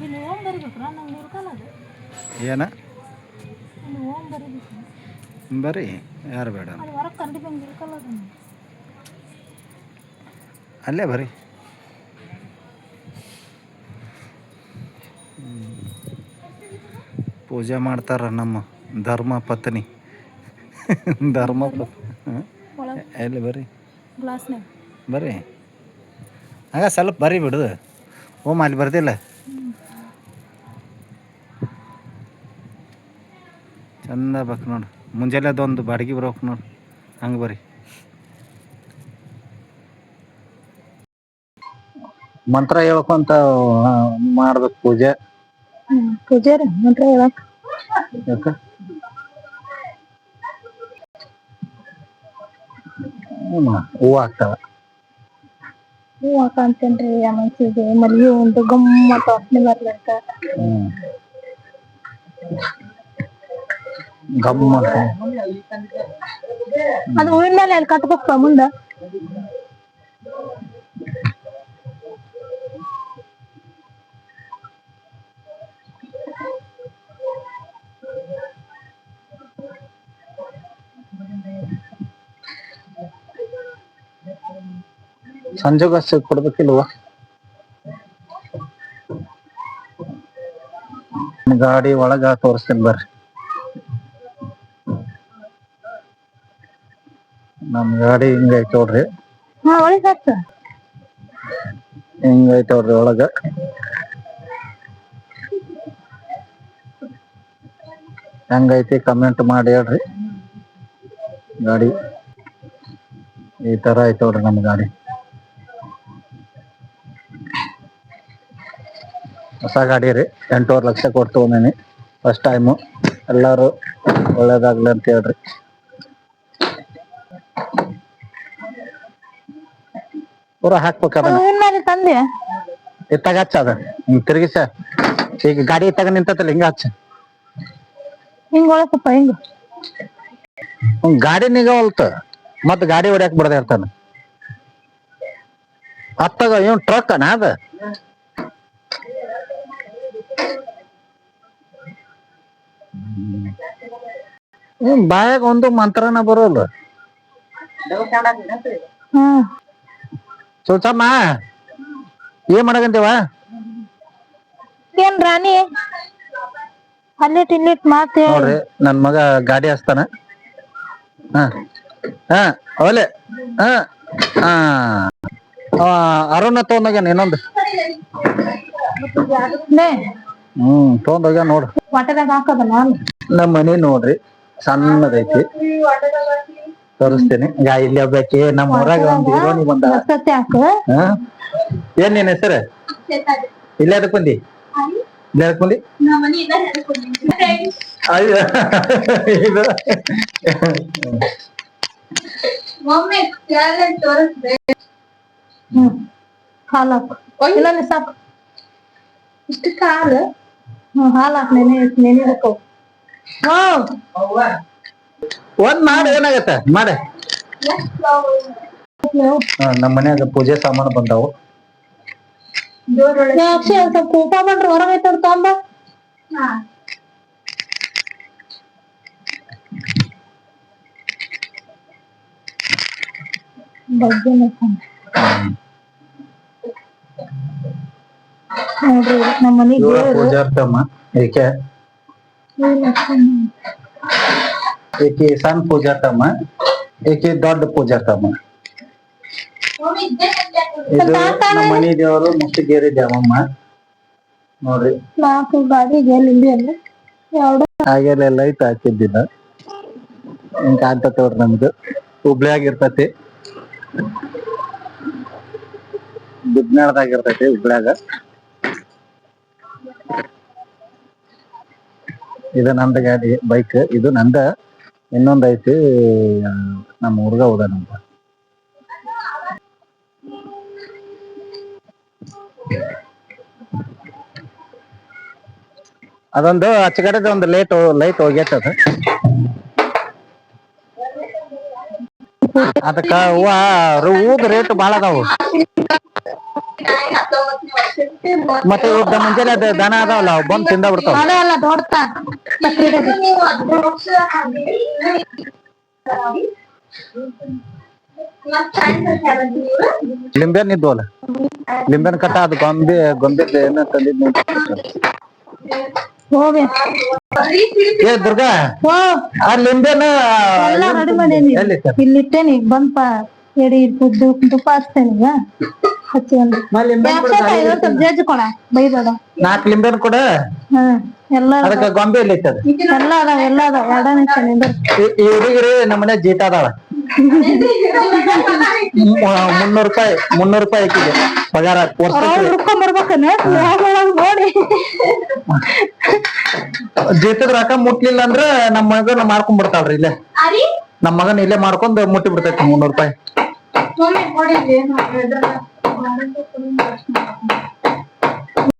ಇಲ್ಲಿ ಓಂ ಬರಿಬೇಕ್ರ ನಂಗೆ ಇರ್ಕಲ್ಲ ಅದು ಏನ ಇಲ್ಲಿ ಓಂ ಬರಿಬೇಕು ಬರೀ ಯಾರು ಬೇಡ ಅಲ್ಲಿ ಹೊರಗೆ ಕಂಡಿದ್ದಂಗೆ ಇರ್ಕಲ್ಲ ಅದು ಅಲ್ಲೇ ಬರೀ ಪೂಜೆ ಮಾಡ್ತಾರ ನಮ್ಮ ಧರ್ಮ ಪತ್ನಿ ಧರ್ಮ ಎಲ್ಲಿ ಬರ್ರಿ ಗ್ಲಾಸ್ನಾಗ ಬರ್ರಿ ಆಗ ಸ್ವಲ್ಪ ಬರೀ ಬಿಡು ಓಮ್ ಅಲ್ಲಿ ಬರ್ದಿಲ್ಲ ಚಂದ ಬೇಕು ನೋಡು ಮುಂಜಾನೆ ಅದೊಂದು ಬಾಡಿಗೆ ಬರ್ಬೇಕು ನೋಡು ಹಂಗೆ ಬರ್ರಿ ಮಂತ್ರ ಹೇಳ್ಕೊಂತ ಮಾಡ್ಬೇಕು ಪೂಜೆ ಪೂಜೆ ರೀ ಮಂತ್ರ ಹೇಳಕ್ ಯಾಕೆ ಹೂವು ಆಗ್ತಾವ ಹೂ ಹಾಕಂತೇನ್ರಿ ಆ ಮನ್ಸಿಗೆ ಮಲ್ಲಿಗೆ ಒಂದು ಗಮ್ಮತ್ತ ವಾಸನೆ ಬರ್ಲಂತ ಗಮ್ಮ ಅದು ಹೂವಿನ ಮೇಲೆ ಅಲ್ಲಿ ಕಟ್ಬೇಕು ಮುಂದೆ ಸಂಜೆಗೆ ಹಚ್ಚಿ ಕೊಡ್ಬೇಕಿಲ್ವ ಗಾಡಿ ಒಳಗ ತೋರಿಸ್ತೀನಿ ಬರ್ರಿ ನಮ್ ಗಾಡಿ ಹಿಂಗೈತೆ ನೋಡ್ರಿ ಹಿಂಗೈತೆ ನೋಡ್ರಿ ಒಳಗ ಹೆಂಗೈತಿ ಕಮೆಂಟ್ ಮಾಡಿ ಹೇಳ್ರಿ ಗಾಡಿ ಈ ತರ ಐತೆ ನೋಡ್ರಿ ನಮ್ ಗಾಡಿ ಹೊಸ ಗಾಡಿ ರೀ 8.5 ಲಕ್ಷ ಕೊಟ್ಟು ತಗೊಂಡೇನಿ ಫಸ್ಟ್ ಟೈಮು ಎಲ್ಲರೂ ಒಳ್ಳೇದಾಗ್ಲಿ ಅಂತ ಹೇಳ್ರಿ ಪೂರ ಹಾಕ್ಬೇಕದ ತಂದೆ ಇತ್ತಾಗ ಹಚ್ಚ ಅದ ಹಿಂಗ್ ತಿರ್ಗಿಸ ಈಗ ಗಾಡಿ ಇತ್ತಾಗ ನಿಂತಲ್ಲ ಹಿಂಗ ಹಚ್ಚ ಹಿಂಗ ಒಳಸಪ್ಪ ಹಿಂಗ ಗಾಡಿ ನಿಗವಲ್ತ ಮತ್ ಗಾಡಿ ಹೊಡ್ಯಾಕ್ ಬಿಡದ ಇರ್ತಾನ ಹತ್ತಾಗ ಏನ್ ಟ್ರಕ್ ಅನ ಅದ ಬಾಯಾಗ ಒಂದು ಮಂತ್ರನ ಬರೋಲ್ಲ ಸುಲ್ಸಮ್ಮ ಏನ್ ಮಾಡಕಂತೀವ ಏನ್ ರಾಣಿ ಅಲ್ಲಿಟ್ ಇಲ್ಲಿಟ್ ಮಾತು ನೋಡ್ರಿ ನನ್ ಮಗ ಗಾಡಿ ಹಚ್ತಾನ ಅವಲೆ ಅರುಣ ತಗೊಂಡೋಗ್ಯಾನ ಇನ್ನೊಂದು ತಗೊಂಡೋಗ್ಯಾನ ನೋಡ್ರಿ ಹೊಟ್ಟೆದಾಗ ಹಾಕದ ನಮ್ಮ ಮನಿ ನೋಡ್ರಿ ಸಣ್ಣದೈತಿ ತೋರಿಸ್ತೀನಿ ಇಲ್ಲಿ ಒಬ್ಬಾಕಿ ನಮ್ಮ ಊರಾಗ ಒಂದು ಹೀರೋನಿ ಬಂದ ಏನ್ ನಿನ್ ಹೆಸರು ಇಲ್ಲೇ ಅದಕ್ ಬಂದಿ ಇಲ್ಲೇ ಅದಕ್ ಬಂದಿ ಅಯ್ಯ ಇದು ಹಾಲು ಹಾಕು ಇಲ್ಲ ಸಾಕು ಇಷ್ಟಕ್ಕೆ ಹಾಲು ಹಾಲು ಹಾಕ್ ನೆನೆಬೇಕು ಒಂದ್ ಮಾಡ ಏನಾಗತ್ತ ಮಾಡ ನಮ್ಮ ಮನ್ಯಾಗ ಪೂಜೆ ಸಾಮಾನು ಬಂದಾವು ಸ್ವಲ್ಪ ಊಟ ಮಾಡ್ರಿ ಹೊರಗೈತವ್ರ ತೊಂಬ ಬಗ್ಗೆ ನೋಡ್ರಿ ನಮ್ಮ ಮನೆಗೆ ಪೂಜಾರ್ತಮ್ಮ ಏಕೆ ಏಕೆ ಸಣ್ಣ ಪೂಜಾರ್ತಮ್ಮ ಏಕೆ ದೊಡ್ಡ ಪೂಜಾರ್ತಮ್ಮ ಇದು ನಮ್ಮ ಮನಿ ದೇವರು ಮುಷ್ಟಿಗೇರಿ ದೇವಮ್ಮ ನೋಡ್ರಿ 4 ಗಾಡಿಗೆ ಅಲ್ಲಿ ಹಾಗೆಲ್ಲ ಲೈಟ್ ಹಾಕಿದ್ದಿಲ್ಲ ಹಿಂಗ ಕಾಣ್ತತಿ ನೋಡ್ರಿ ನಮ್ದು ಹುಬ್ಳಿಯಾಗ ಇರ್ತತಿ ಬಿದ್ನಾಳದಾಗ ಇರ್ತೈತಿ ಹುಬ್ಳ್ಯಾಗ ಇದು ನಂದ ಗಾಡಿ ಬೈಕ್ ಇದು ನಂದ ಇನ್ನೊಂದ್ ಐತಿ ನಮ್ಮ ಹುಡುಗ ಹೋದಾನಂತ ಅದೊಂದು ಅಚ್ಚಗಡೆದ ಒಂದು ಲೈಟ್ ಹೋಗೈತೆ ಅದಕ್ಕ ಹೂವ ರೇಟ್ ಬಾಳ ಅದಾವು ಮತ್ತೆ ಇವತ್ತು ಮುಂಜಾನೆ ಅದ ದನ ಅದಾವಲ್ಲ ಅವ್ ಬಂದ್ ತಿಂದ ಬಿಡ್ತಾವ. ಅಲ್ಲ ಅಲ್ಲ ದೊಡ್ಡ ಲಿಂಬೆನ್ ಇದ್ವಲ್ಲ ಲಿಂಬೆನ್ ಕಟ್ಟ ಅದು ಗೊಂಬೆ ಏನ ತಂದಿದ್ ಹೋಗಿ ಏ ದುರ್ಗಾ ಹೋ ಆ ಲಿಂಬೆನ ಎಲ್ಲ ರೆಡಿ ಮಾಡೇನಿ ಎಲ್ಲಿ ಸರ್ ಇಲ್ಲಿ ಇಟ್ಟೇನಿ ಬಂಪ ಎಡಿ ತುಪ್ಪ ಹಚ್ತೇನಿ ಈಗ ಹಚ್ಕೊಂಡು ಸ್ವಲ್ಪ ಜಜ್ಕೊಣ ಬೈಬೇಡ. 4 ಲಿಂಬೆನ್ ಕೂಡ ಎಲ್ಲ ಅದಕ್ಕ ಗೊಂಬೆ ಎಲ್ಲಿ ಐತದ ಎಲ್ಲ ಅದಾವ ಎರಡ ನಿಮಿಷ ನಿಂದ್ರ ಈ ಹುಡುಗಿರಿ ನಮ್ಮನೆ ಜೀತ ಅದಾವ 300 ರೂಪಾಯಿ ಆಕಿಗೆ ಪಗಾರ ಹುಡ್ಕೊಂಡ್ ಬರ್ಬೇಕನ ನೋಡಿ ಜೀತದ ರೊಕ್ಕ ಮುಟ್ಲಿಲ್ಲ ಅಂದ್ರ ನಮ್ ಮಗನ ಮಾಡ್ಕೊಂಡ್ ಬಿಡ್ತಾಳ್ರಿ ಇಲ್ಲೇ ನಮ್ ಮಗನ ಇಲ್ಲೇ ಮಾಡ್ಕೊಂಡ್ ಮುಟ್ಟಿ ಬಿಡ್ತೈತಿ 300 ರೂಪಾಯಿ.